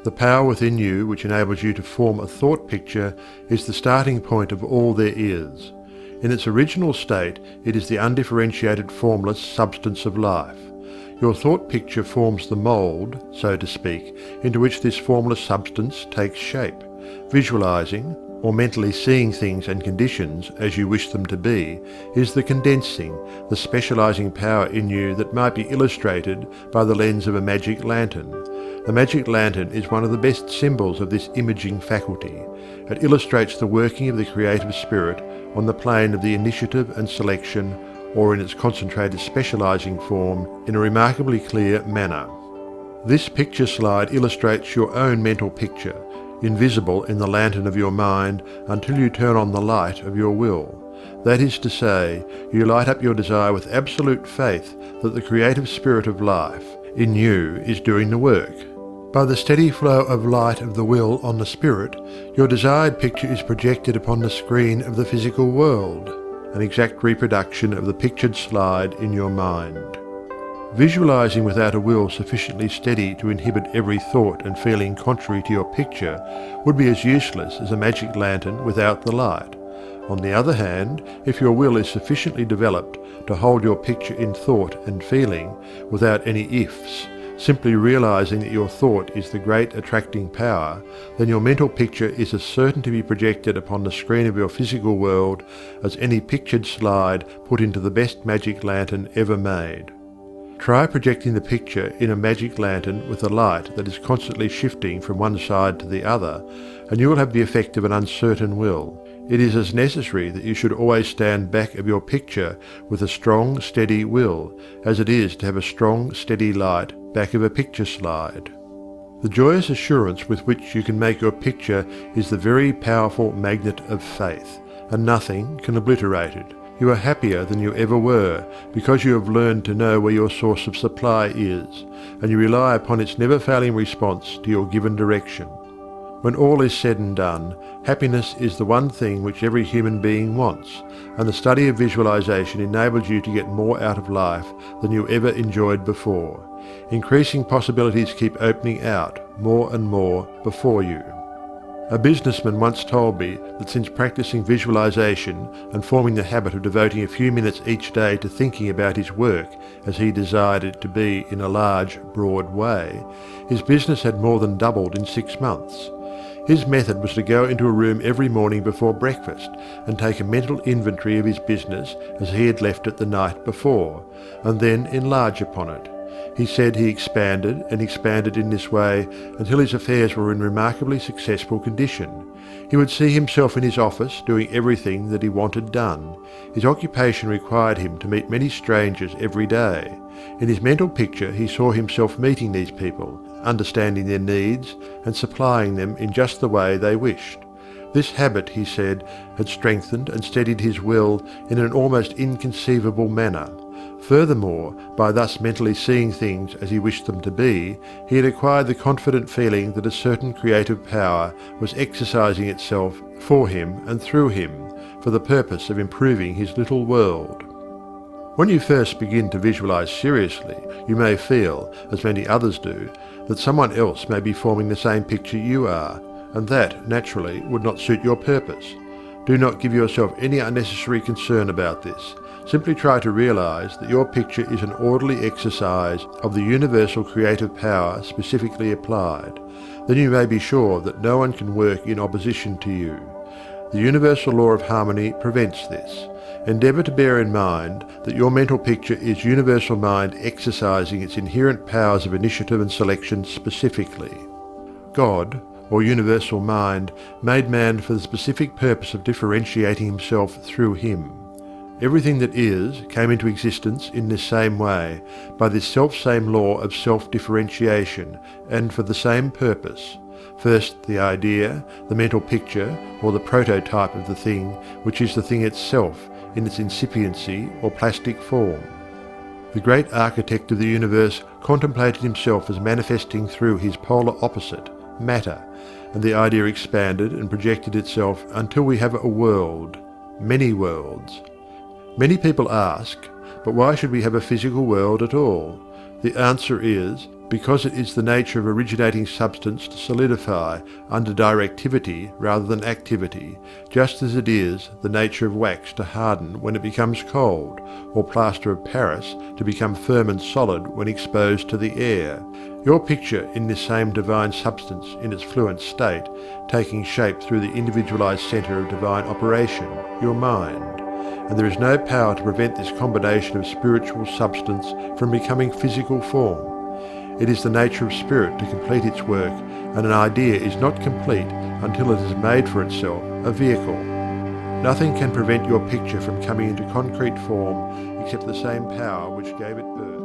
The power within you which enables you to form a thought picture is the starting point of all there is. In its original state, it is the undifferentiated formless substance of life. Your thought picture forms the mould, so to speak, into which this formless substance takes shape. Visualizing, or mentally seeing things and conditions as you wish them to be, is the condensing, the specializing power in you that might be illustrated by the lens of a magic lantern. The magic lantern is one of the best symbols of this imaging faculty. It illustrates the working of the creative spirit on the plane of the initiative and selection, or in its concentrated specializing form, in a remarkably clear manner. This picture slide illustrates your own mental picture, invisible in the lantern of your mind until you turn on the light of your will. That is to say, you light up your desire with absolute faith that the creative spirit of life in you is doing the work. By the steady flow of light of the will on the spirit, your desired picture is projected upon the screen of the physical world, an exact reproduction of the pictured slide in your mind. Visualizing without a will sufficiently steady to inhibit every thought and feeling contrary to your picture would be as useless as a magic lantern without the light. On the other hand, if your will is sufficiently developed to hold your picture in thought and feeling without any ifs, simply realizing that your thought is the great attracting power, then your mental picture is as certain to be projected upon the screen of your physical world as any pictured slide put into the best magic lantern ever made. Try projecting the picture in a magic lantern with a light that is constantly shifting from one side to the other, and you will have the effect of an uncertain will. It is as necessary that you should always stand back of your picture with a strong, steady will, as it is to have a strong, steady light back of a picture slide. The joyous assurance with which you can make your picture is the very powerful magnet of faith, and nothing can obliterate it. You are happier than you ever were, because you have learned to know where your source of supply is, and you rely upon its never-failing response to your given direction. When all is said and done, happiness is the one thing which every human being wants, and the study of visualization enables you to get more out of life than you ever enjoyed before. Increasing possibilities keep opening out more and more before you. A businessman once told me that since practicing visualization and forming the habit of devoting a few minutes each day to thinking about his work as he desired it to be in a large, broad way, his business had more than doubled in 6 months. His method was to go into a room every morning before breakfast and take a mental inventory of his business as he had left it the night before, and then enlarge upon it. He said he expanded and expanded in this way until his affairs were in remarkably successful condition. He would see himself in his office doing everything that he wanted done. His occupation required him to meet many strangers every day. In his mental picture he saw himself meeting these people, understanding their needs and supplying them in just the way they wished. This habit, he said, had strengthened and steadied his will in an almost inconceivable manner. Furthermore, by thus mentally seeing things as he wished them to be, he had acquired the confident feeling that a certain creative power was exercising itself for him and through him, for the purpose of improving his little world. When you first begin to visualize seriously, you may feel, as many others do, that someone else may be forming the same picture you are, and that, naturally, would not suit your purpose. Do not give yourself any unnecessary concern about this. Simply try to realize that your picture is an orderly exercise of the universal creative power specifically applied. Then you may be sure that no one can work in opposition to you. The universal law of harmony prevents this. Endeavour to bear in mind that your mental picture is universal mind exercising its inherent powers of initiative and selection specifically. God, or universal mind, made man for the specific purpose of differentiating himself through him. Everything that is came into existence in this same way, by this self-same law of self-differentiation, and for the same purpose. First the idea, the mental picture, or the prototype of the thing, which is the thing itself, in its incipiency or plastic form. The great architect of the universe contemplated himself as manifesting through his polar opposite, matter, and the idea expanded and projected itself until we have a world, many worlds. Many people ask, but why should we have a physical world at all? The answer is, Because it is the nature of originating substance to solidify under directivity rather than activity, just as it is the nature of wax to harden when it becomes cold, or plaster of Paris to become firm and solid when exposed to the air. Your picture in this same divine substance in its fluent state, taking shape through the individualized center of divine operation, your mind. And there is no power to prevent this combination of spiritual substance from becoming physical form. It is the nature of spirit to complete its work, and an idea is not complete until it has made for itself a vehicle. Nothing can prevent your picture from coming into concrete form except the same power which gave it birth.